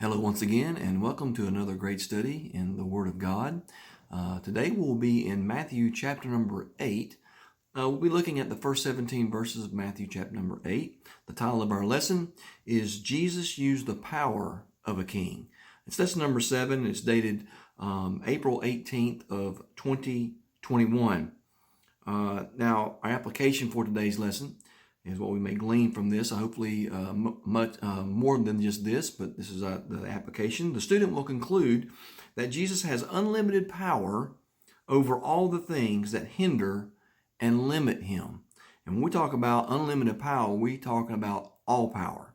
Hello once again, and welcome to another great study in the Word of God. Today we'll be in Matthew chapter number 8. We'll be looking at the first 17 verses of Matthew chapter number 8. The title of our lesson is Jesus Used the Power of a King. It's lesson number 7. It's dated April 18th of 2021. Now, our application for today's lesson is what we may glean from this. Hopefully much more than just this, but this is the application. The student will conclude that Jesus has unlimited power over all the things that hinder and limit him. And when we talk about unlimited power, we're talking about all power.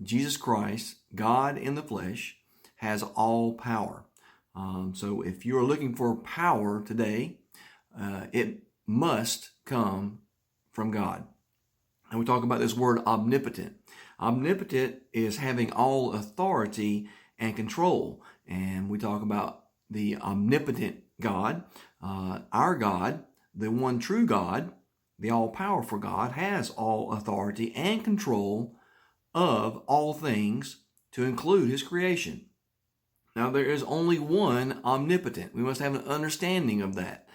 Jesus Christ, God in the flesh, has all power. So if you're looking for power today, it must come from God. And we talk about this word omnipotent. Omnipotent is having all authority and control. And we talk about the omnipotent God. Our God, the one true God, the all-powerful God, has all authority and control of all things to include his creation. Now, there is only one omnipotent. We must have an understanding of that.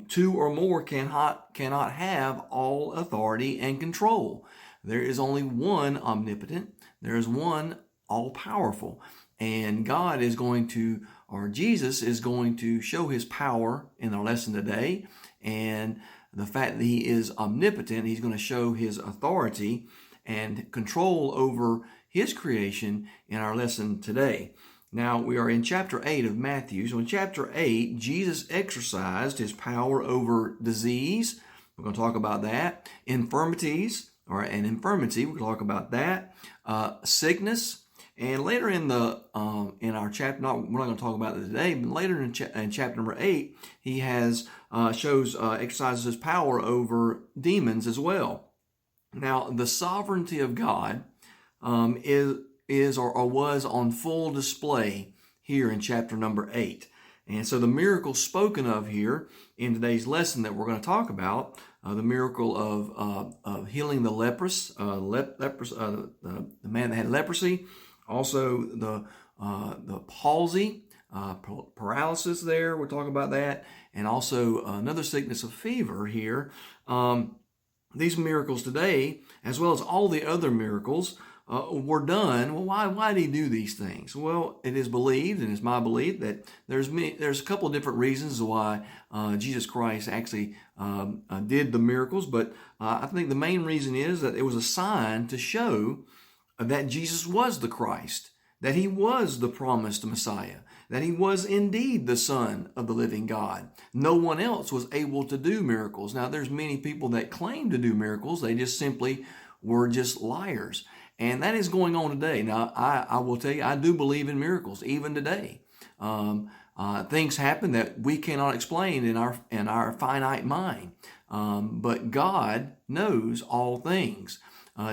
Two or more cannot have all authority and control. There is only one omnipotent. There is one all-powerful. And God is going to, or Jesus is going to show his power in our lesson today. And the fact that he is omnipotent, he's going to show his authority and control over his creation in our lesson today. Now, we are in chapter 8 of Matthew. So in chapter 8, Jesus exercised his power over disease. We're going to talk about that. Infirmities, or an infirmity, we're going to talk about that. Sickness. And later in our chapter, we're not going to talk about it today, but later in chapter number 8, he exercises his power over demons as well. Now, the sovereignty of God is or was on full display here in chapter number 8. And so the miracle spoken of here in today's lesson that we're going to talk about, the miracle of healing the the man that had leprosy, also the palsy, paralysis there, we're talking about that, and also another sickness of fever here. These miracles today, as well as all the other miracles, were done. Well, why did he do these things? Well, it is believed, and it's my belief, that there's a couple of different reasons why Jesus Christ actually did the miracles, but I think the main reason is that it was a sign to show that Jesus was the Christ, that he was the promised Messiah, that he was indeed the Son of the living God. No one else was able to do miracles. Now, there's many people that claim to do miracles. They just simply were just liars. And that is going on today. Now, I will tell you, I do believe in miracles, even today. Things happen that we cannot explain in our finite mind. But God knows all things.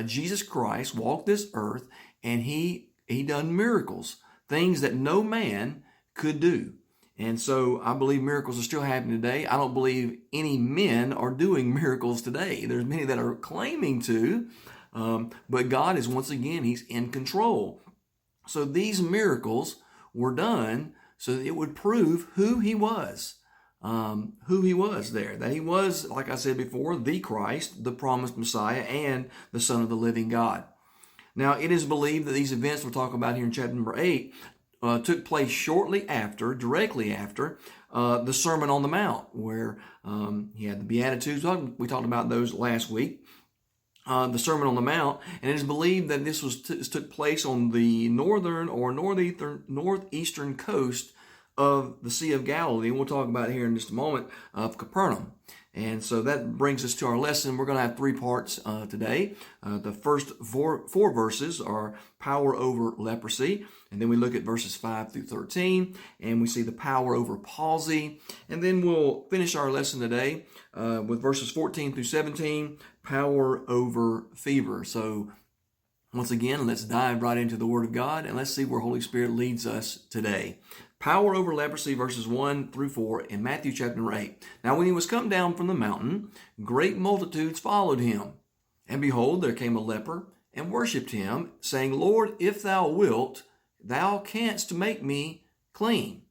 Jesus Christ walked this earth, and he done miracles, things that no man could do. And so I believe miracles are still happening today. I don't believe any men are doing miracles today. There's many that are claiming to. But God is, once again, he's in control. So these miracles were done so that it would prove who he was there. That he was, like I said before, the Christ, the promised Messiah, and the Son of the living God. Now, it is believed that these events we're talking about here in chapter number 8 took place directly after the Sermon on the Mount, where he had the Beatitudes. We talked about those last week. The Sermon on the Mount, and it is believed that this took place on the northern or northeastern coast of the Sea of Galilee, and we'll talk about it here in just a moment, of Capernaum. And so that brings us to our lesson. We're going to have 3 parts today. The first four verses are power over leprosy, and then we look at verses 5 through 13, and we see the power over palsy, and then we'll finish our lesson today with verses 14 through 17, power over fever. So once again, let's dive right into the Word of God, and let's see where Holy Spirit leads us today. Power over leprosy, verses 1 through 4 in Matthew chapter number 8. Now when he was come down from the mountain, great multitudes followed him. And behold, there came a leper, and worshipped him, saying, Lord, if thou wilt, thou canst make me clean.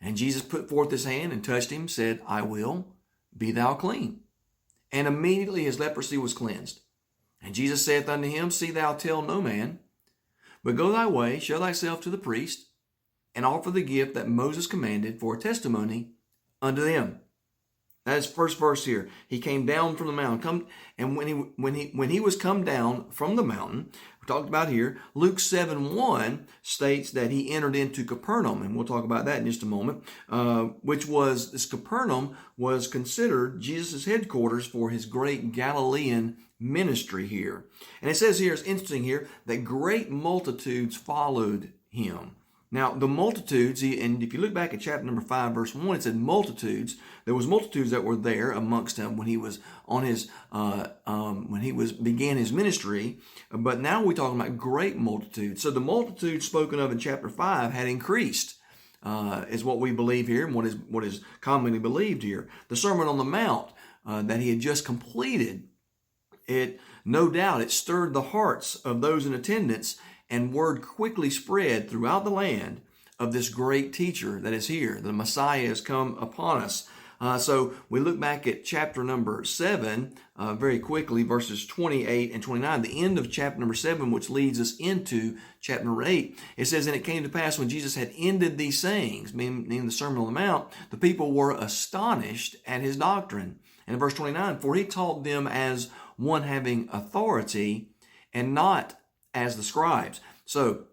And Jesus put forth his hand and touched him, said, I will, be thou clean. And immediately his leprosy was cleansed. And Jesus saith unto him, See thou tell no man, but go thy way, show thyself to the priest, and offer the gift that Moses commanded for a testimony unto them. That's first verse here. He came down from the mountain. And when he was come down from the mountain, we talked about here, Luke 7:1 states that he entered into Capernaum, and we'll talk about that in just a moment. This Capernaum was considered Jesus' headquarters for his great Galilean ministry here. And it says here, it's interesting here, that great multitudes followed him. Now, the multitudes, and if you look back at chapter number 5, verse 1, it said multitudes. There was multitudes that were there amongst him when he was on his, began his ministry. But now we're talking about great multitudes. So the multitude spoken of in chapter 5 had increased, is what we believe here, and what is commonly believed here. The Sermon on the Mount that he had just completed, no doubt it stirred the hearts of those in attendance, and word quickly spread throughout the land of this great teacher that is here. The Messiah has come upon us. So we look back at chapter number 7 very quickly, verses 28 and 29, the end of chapter number 7, which leads us into chapter number 8. It says, And it came to pass when Jesus had ended these sayings, meaning the Sermon on the Mount, the people were astonished at his doctrine. And in verse 29, For he taught them as one having authority, and not as the scribes. So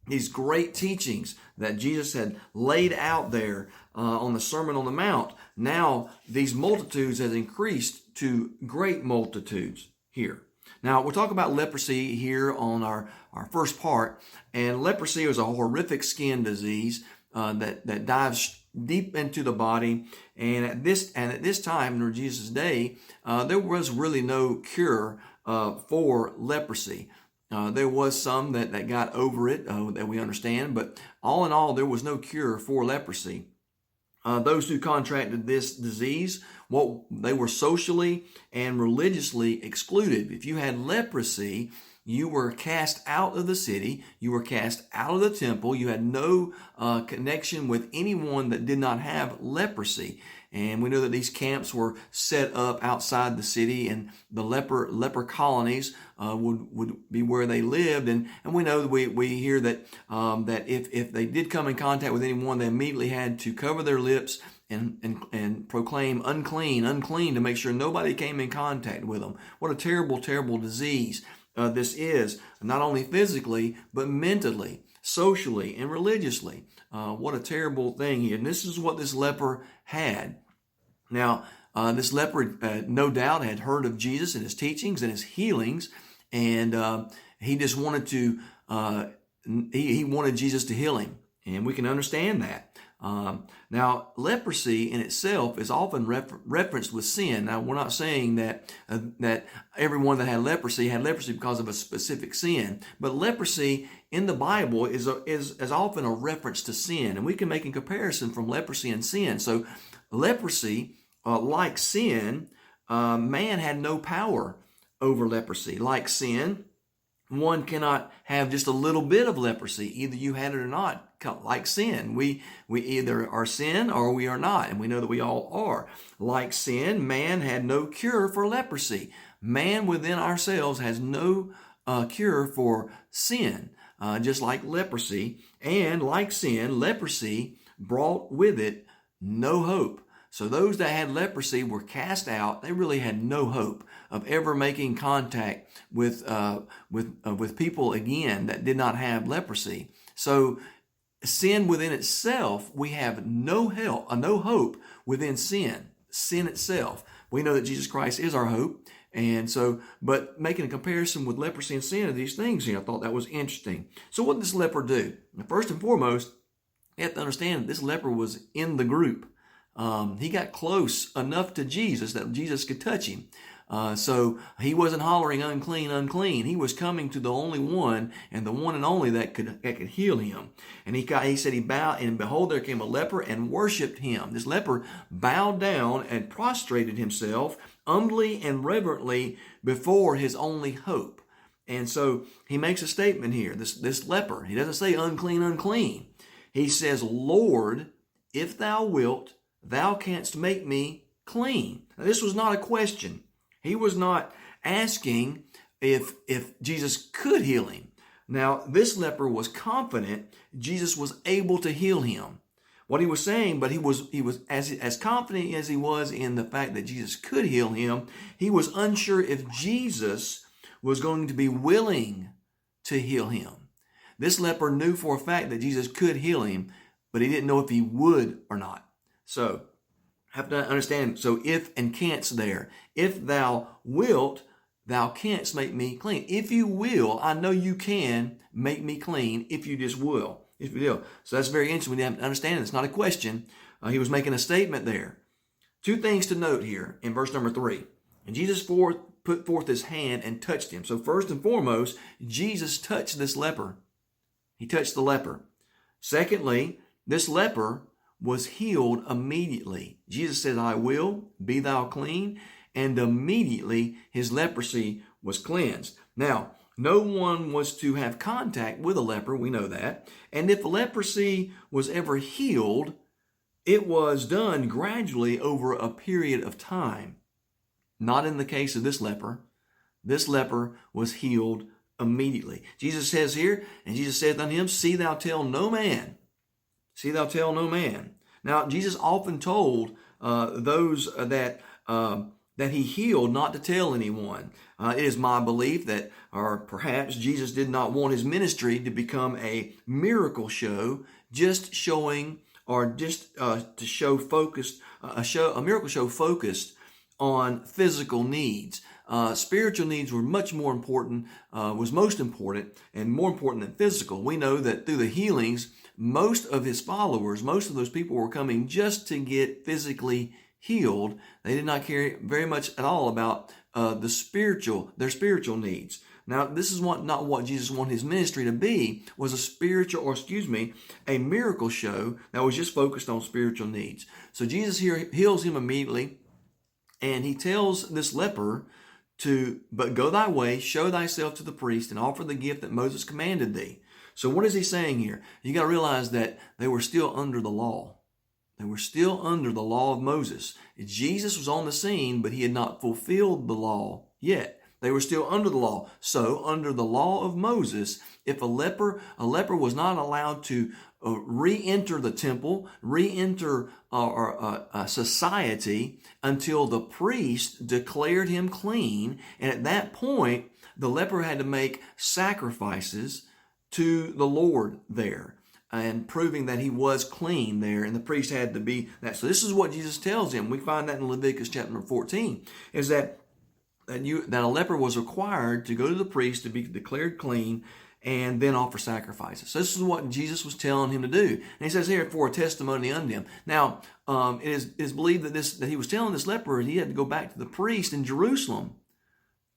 these great teachings that Jesus had laid out there on the Sermon on the Mount, now these multitudes has increased to great multitudes here. Now we'll talk about leprosy here on our first part. And leprosy is a horrific skin disease that dives deep into the body. And at this time, in Jesus' day, there was really no cure for leprosy. There was some that got over it, that we understand, but all in all, there was no cure for leprosy. Those who contracted this disease, they were socially and religiously excluded. If you had leprosy, you were cast out of the city, you were cast out of the temple, you had no connection with anyone that did not have leprosy. And we know that these camps were set up outside the city, and the leper colonies would be where they lived. And we know that we hear that if they did come in contact with anyone, they immediately had to cover their lips and proclaim unclean, unclean, to make sure nobody came in contact with them. What a terrible, terrible disease this is, not only physically, but mentally, socially, and religiously. What a terrible thing here. And this is what this leper had. Now, this leper, no doubt, had heard of Jesus and his teachings and his healings, and he just wanted to, he wanted Jesus to heal him. And we can understand that. Now, leprosy in itself is often referenced with sin. Now, we're not saying that everyone that had leprosy because of a specific sin, but leprosy in the Bible is often a reference to sin, and we can make a comparison from leprosy and sin. So, leprosy, like sin, man had no power over leprosy. Like sin, one cannot have just a little bit of leprosy. Either you had it or not. Like sin, we either are sin or we are not, and we know that we all are. Like sin, man had no cure for leprosy. Man within ourselves has no cure for sin, just like leprosy. And like sin, leprosy brought with it no hope. So those that had leprosy were cast out. They really had no hope of ever making contact with people again that did not have leprosy. So sin within itself, we have no hope within sin itself. We know that Jesus Christ is our hope. And so, but making a comparison with leprosy and sin of these things, I thought that was interesting. So what did this leper do? Now, first and foremost, you have to understand that this leper was in the group. He got close enough to Jesus that Jesus could touch him. So he wasn't hollering unclean, unclean. He was coming to the only one and the one and only that could heal him. And he said he bowed, and behold, there came a leper and worshipped him. This leper bowed down and prostrated himself humbly and reverently before his only hope. And so he makes a statement here, this leper. He doesn't say unclean, unclean. He says, Lord, if thou wilt, thou canst make me clean. Now, this was not a question. He was not asking if Jesus could heal him. Now, this leper was confident Jesus was able to heal him. What he was saying, but he was as confident as he was in the fact that Jesus could heal him, he was unsure if Jesus was going to be willing to heal him. This leper knew for a fact that Jesus could heal him, but he didn't know if he would or not. So, have to understand, so if and canst there. If thou wilt, thou canst make me clean. If you will, I know you can make me clean if you just will. If you will. So that's very interesting. We have to understand it's not a question. He was making a statement there. Two things to note here in verse number 3. And Jesus put forth his hand and touched him. So first and foremost, Jesus touched this leper. He touched the leper. Secondly, this leper was healed immediately. Jesus said, I will, be thou clean. And immediately his leprosy was cleansed. Now, no one was to have contact with a leper, we know that. And if leprosy was ever healed, it was done gradually over a period of time. Not in the case of this leper. This leper was healed immediately. Jesus says here, and Jesus saith unto him, See thou tell no man. See thou tell no man. Now, Jesus often told those that he healed not to tell anyone. It is my belief that, or perhaps Jesus did not want his ministry to become a miracle show, just showing, or just to show focused, a miracle show focused on physical needs. Spiritual needs were much more important, was most important, and more important than physical. We know that through the healings, most of his followers, most of those people were coming just to get physically healed. They did not care very much at all about their spiritual needs. Now, this is not what Jesus wanted his ministry to be, was a miracle show that was just focused on spiritual needs. So Jesus here heals him immediately, and he tells this leper but go thy way, show thyself to the priest, and offer the gift that Moses commanded thee. So what is he saying here? You got to realize that they were still under the law. They were still under the law of Moses. Jesus was on the scene, but he had not fulfilled the law yet. They were still under the law. So under the law of Moses, if a leper was not allowed to re-enter the temple, re-enter society until the priest declared him clean. And at that point, the leper had to make sacrifices to the Lord there, and proving that he was clean there, and the priest had to be that. So this is what Jesus tells him. We find that in Leviticus chapter 14, is that a leper was required to go to the priest to be declared clean and then offer sacrifices. So this is what Jesus was telling him to do. And he says here, for a testimony unto him. Now, it is believed that he was telling this leper he had to go back to the priest in Jerusalem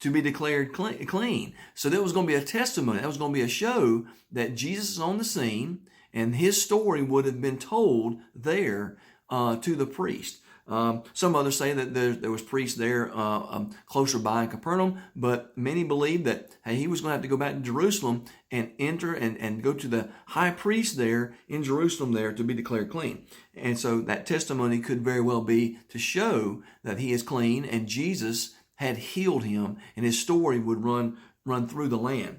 to be declared clean. So that was going to be a testimony. That was going to be a show that Jesus is on the scene, and his story would have been told there to the priest. Some others say that there was priests there closer by in Capernaum, but many believe that he was going to have to go back to Jerusalem and enter and go to the high priest there in Jerusalem there to be declared clean. And so that testimony could very well be to show that he is clean and Jesus had healed him, and his story would run through the land.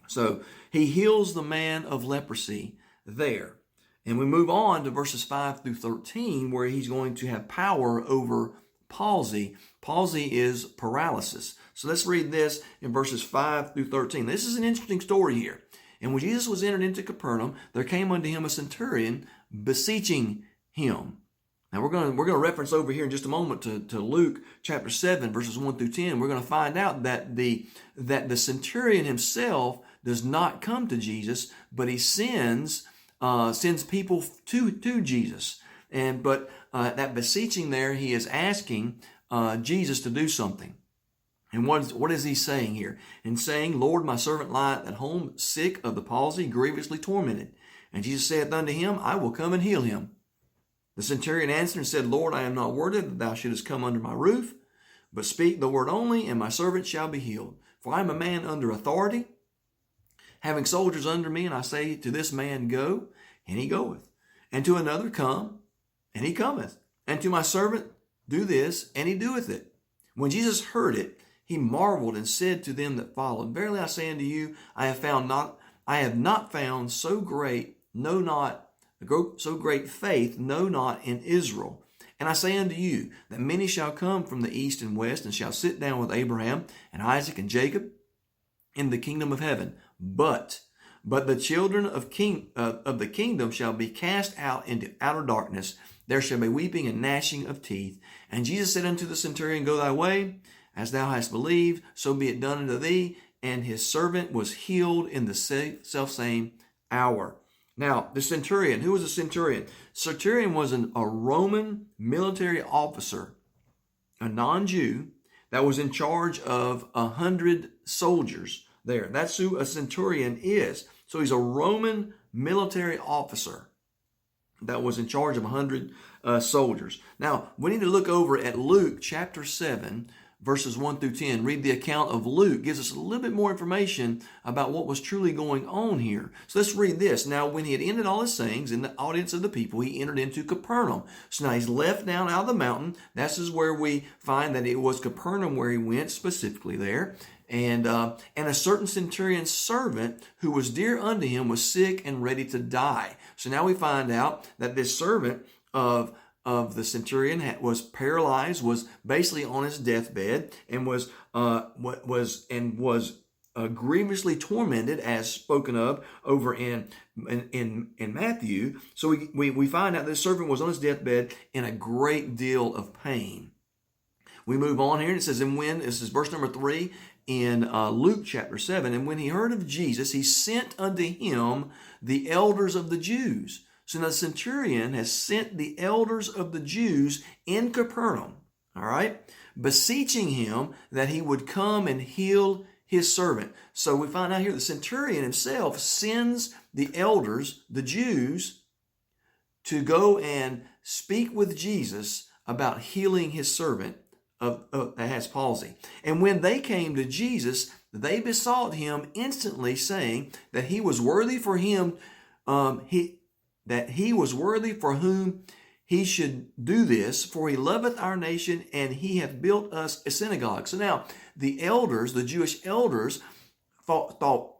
So he heals the man of leprosy there. And we move on to verses 5 through 13, where he's going to have power over palsy. Palsy is paralysis. So let's read this in verses 5 through 13. This is an interesting story here. And when Jesus was entered into Capernaum, there came unto him a centurion beseeching him. Now we're going to reference over here in just a moment to Luke chapter 7, verses 1 through 10. We're going to find out that the centurion himself does not come to Jesus, but he sends people to Jesus. But that beseeching there, he is asking Jesus to do something. And what is he saying here? And saying, Lord, my servant lieth at home, sick of the palsy, grievously tormented. And Jesus saith unto him, I will come and heal him. The centurion answered and said, Lord, I am not worthy that thou shouldest come under my roof, but speak the word only, and my servant shall be healed. For I am a man under authority, having soldiers under me, and I say to this man, go, and he goeth. And to another, come, and he cometh. And to my servant, do this, and he doeth it. When Jesus heard it, he marveled and said to them that followed, Verily I say unto you, I have not found so great faith, no, not in Israel. And I say unto you, that many shall come from the east and west, and shall sit down with Abraham and Isaac and Jacob in the kingdom of heaven. But the children of the kingdom shall be cast out into outer darkness. There shall be weeping and gnashing of teeth. And Jesus said unto the centurion, Go thy way, as thou hast believed, so be it done unto thee. And his servant was healed in the selfsame hour. Now, the centurion, who was a centurion? Centurion was a Roman military officer, a non-Jew, that was in charge of 100 soldiers there. That's who a centurion is. So he's a Roman military officer that was in charge of 100 soldiers. Now, we need to look over at Luke chapter 7, verses 1 through 10. Read the account of Luke. Gives us a little bit more information about what was truly going on here. So let's read this. Now, when he had ended all his sayings in the audience of the people, he entered into Capernaum. So now he's left down out of the mountain. This is where we find that it was Capernaum where he went specifically there. And a certain centurion's servant who was dear unto him was sick and ready to die. So now we find out that this servant of the centurion was paralyzed, was basically on his deathbed, and was grievously tormented, as spoken of over in Matthew. So we find out this servant was on his deathbed in a great deal of pain. We move on here, and it says, this is verse number 3 in Luke chapter 7, and when he heard of Jesus, he sent unto him the elders of the Jews. So now the centurion has sent the elders of the Jews in Capernaum, all right, beseeching him that he would come and heal his servant. So we find out here the centurion himself sends the elders, the Jews, to go and speak with Jesus about healing his servant that has palsy. And when they came to Jesus, they besought him instantly, saying that he was worthy for him, that he was worthy for whom he should do this, for he loveth our nation, and he hath built us a synagogue. So now the elders, the Jewish elders, thought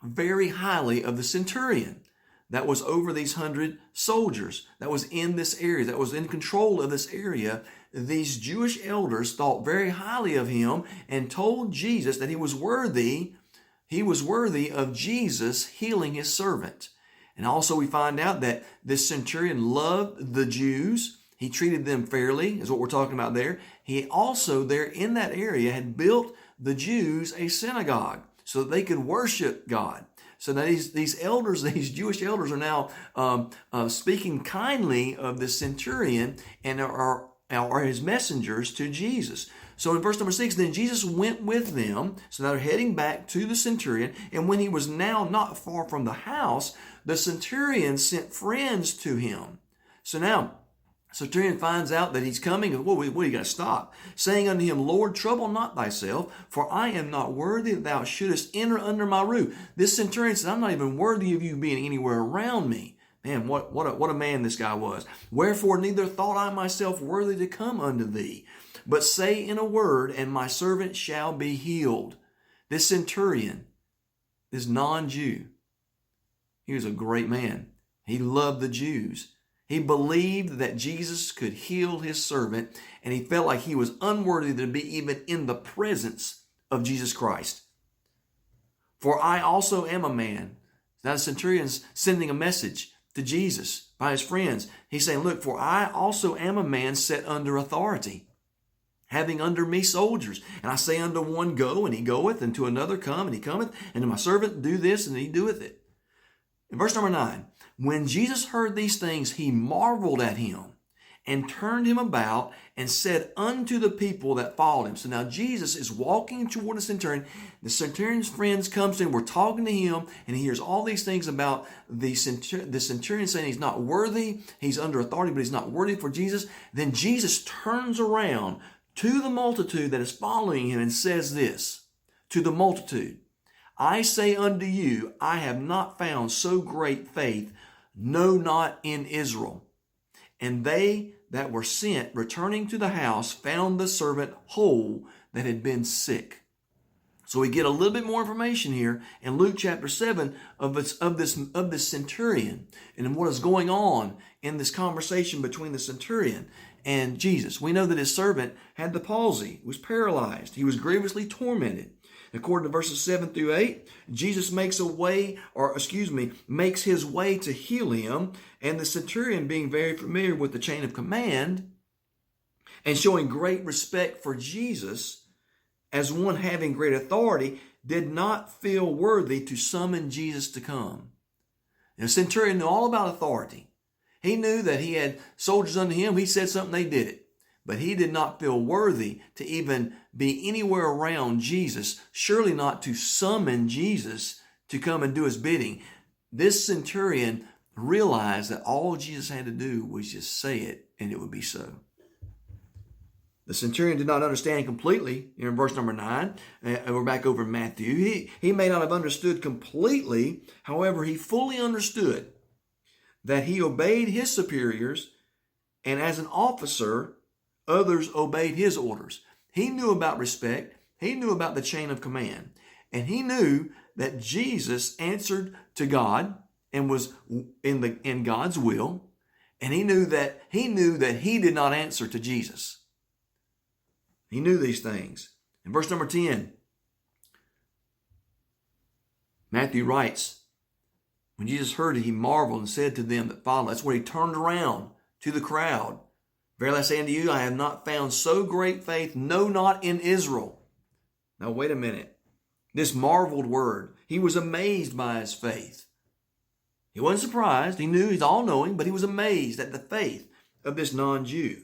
very highly of the centurion that was over these 100 soldiers, that was in this area, that was in control of this area. These Jewish elders thought very highly of him and told Jesus that he was worthy of Jesus healing his servant. And also we find out that this centurion loved the Jews. He treated them fairly, is what we're talking about there. He also there in that area had built the Jews a synagogue so that they could worship God. So now these elders, these Jewish elders, are now speaking kindly of the centurion and are his messengers to Jesus. So in verse number 6, then Jesus went with them. So now they're heading back to the centurion. And when he was now not far from the house, the centurion sent friends to him. So now centurion finds out that he's coming. And what are you going to stop? Saying unto him, Lord, trouble not thyself, for I am not worthy that thou shouldest enter under my roof. This centurion says, I'm not even worthy of you being anywhere around me. Man, what a man this guy was. Wherefore neither thought I myself worthy to come unto thee, but say in a word, and my servant shall be healed. This centurion, this non-Jew, he was a great man. He loved the Jews. He believed that Jesus could heal his servant, and he felt like he was unworthy to be even in the presence of Jesus Christ. For I also am a man. Now the centurion's sending a message to Jesus by his friends. He's saying, look, for I also am a man set under authority, having under me soldiers. And I say unto one, go, and he goeth, and to another, come, and he cometh, and to my servant, do this, and he doeth it. In verse number 9, when Jesus heard these things, he marveled at him, and turned him about, and said unto the people that followed him. So now Jesus is walking toward the centurion. The centurion's friends comes in. We're talking to him, and he hears all these things about the centurion saying he's not worthy. He's under authority, but he's not worthy for Jesus. Then Jesus turns around to the multitude that is following him and says this, to the multitude, I say unto you, I have not found so great faith, no, not in Israel. And they that were sent, returning to the house, found the servant whole that had been sick. So we get a little bit more information here in Luke chapter 7 of this centurion and what is going on in this conversation between the centurion and Jesus. We know that his servant had the palsy, was paralyzed. He was grievously tormented. According to verses 7 through 8, Jesus makes his way to heal him, and the centurion, being very familiar with the chain of command and showing great respect for Jesus as one having great authority, did not feel worthy to summon Jesus to come. And the centurion knew all about authority. He knew that he had soldiers under him. He said something, they did it. But he did not feel worthy to even be anywhere around Jesus, surely not to summon Jesus to come and do his bidding. This centurion realized that all Jesus had to do was just say it, and it would be so. The centurion did not understand completely. In verse number 9, we're back over in Matthew. He may not have understood completely. However, he fully understood that he obeyed his superiors, and as an officer, others obeyed his orders. He knew about respect. He knew about the chain of command. And he knew that Jesus answered to God and was in God's will. And he knew that he did not answer to Jesus. He knew these things. In verse number 10, Matthew writes, when Jesus heard it, he marveled and said to them that followed. That's where he turned around to the crowd. Verily I say unto you, I have not found so great faith, no, not in Israel. Now wait a minute. This marveled word, he was amazed by his faith. He wasn't surprised. He knew he's all-knowing, but he was amazed at the faith of this non-Jew.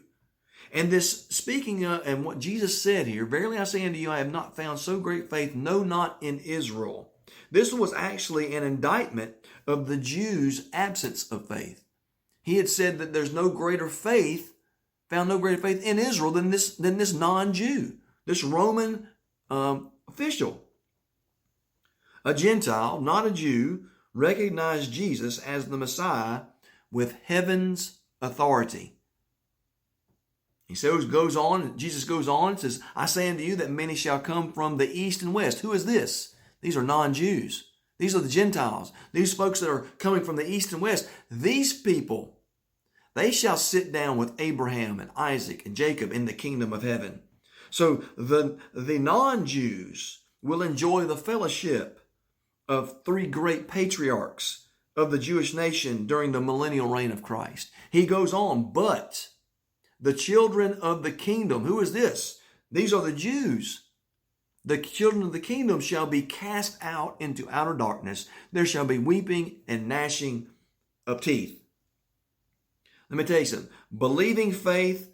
And this speaking and what Jesus said here, verily I say unto you, I have not found so great faith, no, not in Israel. This was actually an indictment of the Jews' absence of faith. He had said that there's no greater faith, found no greater faith in Israel than this non-Jew, this Roman official. A Gentile, not a Jew, recognized Jesus as the Messiah with heaven's authority. Jesus goes on and says, I say unto you that many shall come from the east and west. Who is this? These are non-Jews. These are the Gentiles. These folks that are coming from the east and west. These people, they shall sit down with Abraham and Isaac and Jacob in the kingdom of heaven. So the non-Jews will enjoy the fellowship of three great patriarchs of the Jewish nation during the millennial reign of Christ. He goes on, but the children of the kingdom, who is this? These are the Jews. The children of the kingdom shall be cast out into outer darkness. There shall be weeping and gnashing of teeth. Let me tell you something. Believing faith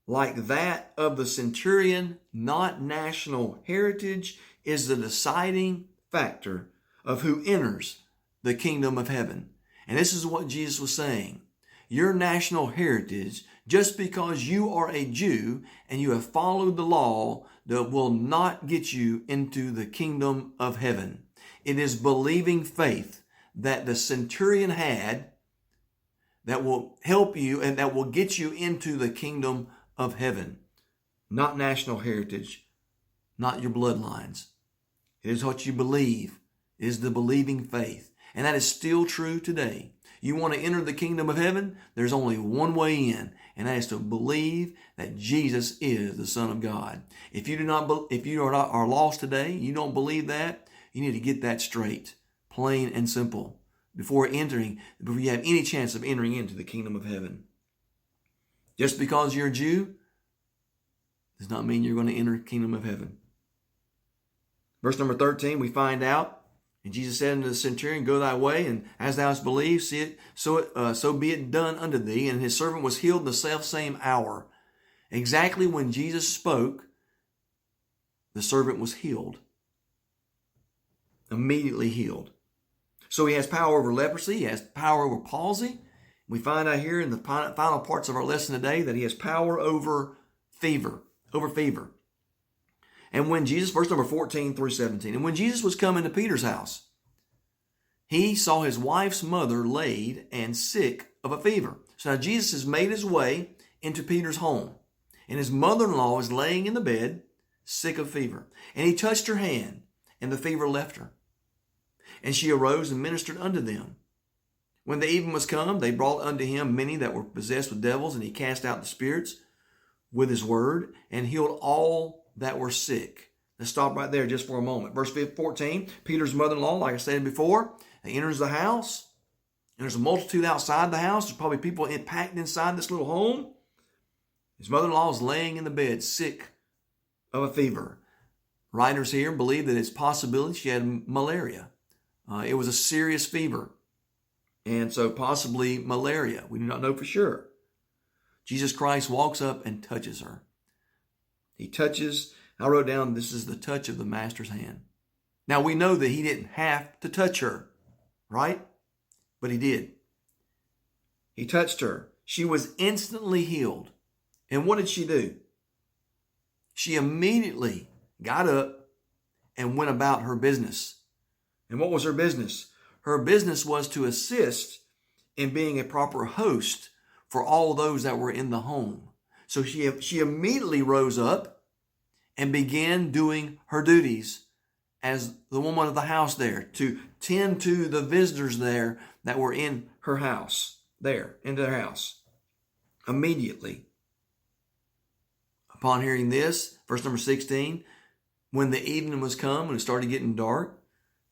like that of the centurion, not national heritage, is the deciding factor of who enters the kingdom of heaven. And this is what Jesus was saying. Your national heritage, just because you are a Jew and you have followed the law, that will not get you into the kingdom of heaven. It is believing faith that the centurion had that will help you and that will get you into the kingdom of heaven. Not national heritage, not your bloodlines. It is what you believe. It is the believing faith. And that is still true today. You want to enter the kingdom of heaven? There's only one way in, and that is to believe that Jesus is the Son of God. If you are lost today, you don't believe that, you need to get that straight, plain and simple, before you have any chance of entering into the kingdom of heaven. Just because you're a Jew does not mean you're going to enter the kingdom of heaven. Verse number 13, we find out, and Jesus said unto the centurion, go thy way, and as thou hast believed, see it, so be it done unto thee. And his servant was healed in the selfsame hour. Exactly when Jesus spoke, the servant was healed. Immediately healed. So he has power over leprosy. He has power over palsy. We find out here in the final parts of our lesson today that he has power over fever. And when Jesus, verse number 14 through 17, and when Jesus was coming to Peter's house, he saw his wife's mother laid and sick of a fever. So now Jesus has made his way into Peter's home, and his mother-in-law is laying in the bed, sick of fever. And he touched her hand, and the fever left her. And she arose and ministered unto them. When the even was come, they brought unto him many that were possessed with devils, and he cast out the spirits with his word, and healed all that were sick. Let's stop right there just for a moment. Verse 14, Peter's mother-in-law, like I said before, enters the house, and there's a multitude outside the house. There's probably people packed inside this little home. His mother-in-law is laying in the bed, sick of a fever. Writers here believe that it's possibility she had malaria. It was a serious fever, and so possibly malaria. We do not know for sure. Jesus Christ walks up and touches her. He touches, I wrote down, this is the touch of the Master's hand. Now we know that he didn't have to touch her, right? But he did. He touched her. She was instantly healed. And what did she do? She immediately got up and went about her business. And what was her business? Her business was to assist in being a proper host for all those that were in the home. So she immediately rose up and began doing her duties as the woman of the house there, to tend to the visitors there that were in her house, there, into their house. Immediately. Upon hearing this, verse number 16, when the evening was come and it started getting dark,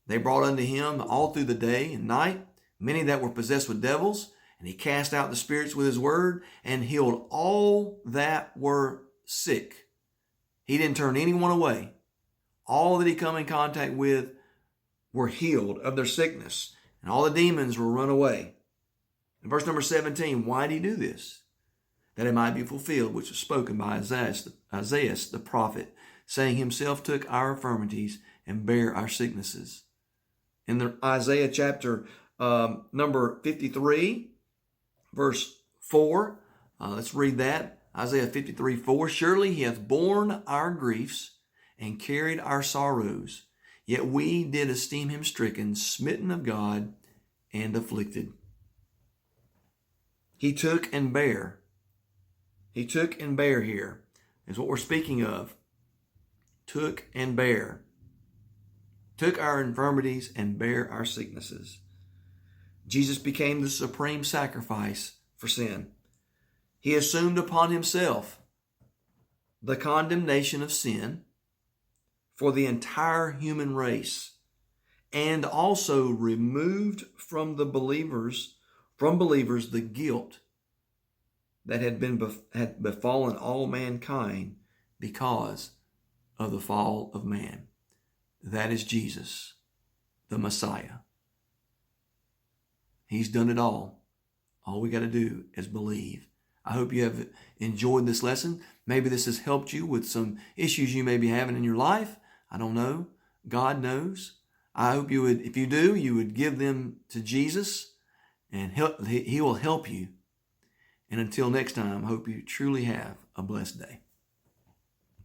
they brought unto him all through the day and night many that were possessed with devils, and he cast out the spirits with his word and healed all that were sick. He didn't turn anyone away. All that he come in contact with were healed of their sickness, and all the demons were run away. In verse number 17, why did he do this? That it might be fulfilled, which was spoken by Isaiah the prophet, saying, himself took our infirmities and bare our sicknesses. In the Isaiah chapter number 53, verse 4, let's read that. Isaiah 53, 4, surely he hath borne our griefs and carried our sorrows, yet we did esteem him stricken, smitten of God, and afflicted. He took and bare. He took and bare here is what we're speaking of. Took and bare. Took our infirmities and bare our sicknesses. Jesus became the supreme sacrifice for sin. He assumed upon himself the condemnation of sin for the entire human race, and also removed from believers the guilt that had befallen all mankind because of the fall of man. That is Jesus, the Messiah. He's done it all. All we got to do is believe. I hope you have enjoyed this lesson. Maybe this has helped you with some issues you may be having in your life. I don't know. God knows. I hope you would, if you do, you would give them to Jesus, and He will help you. And until next time, I hope you truly have a blessed day.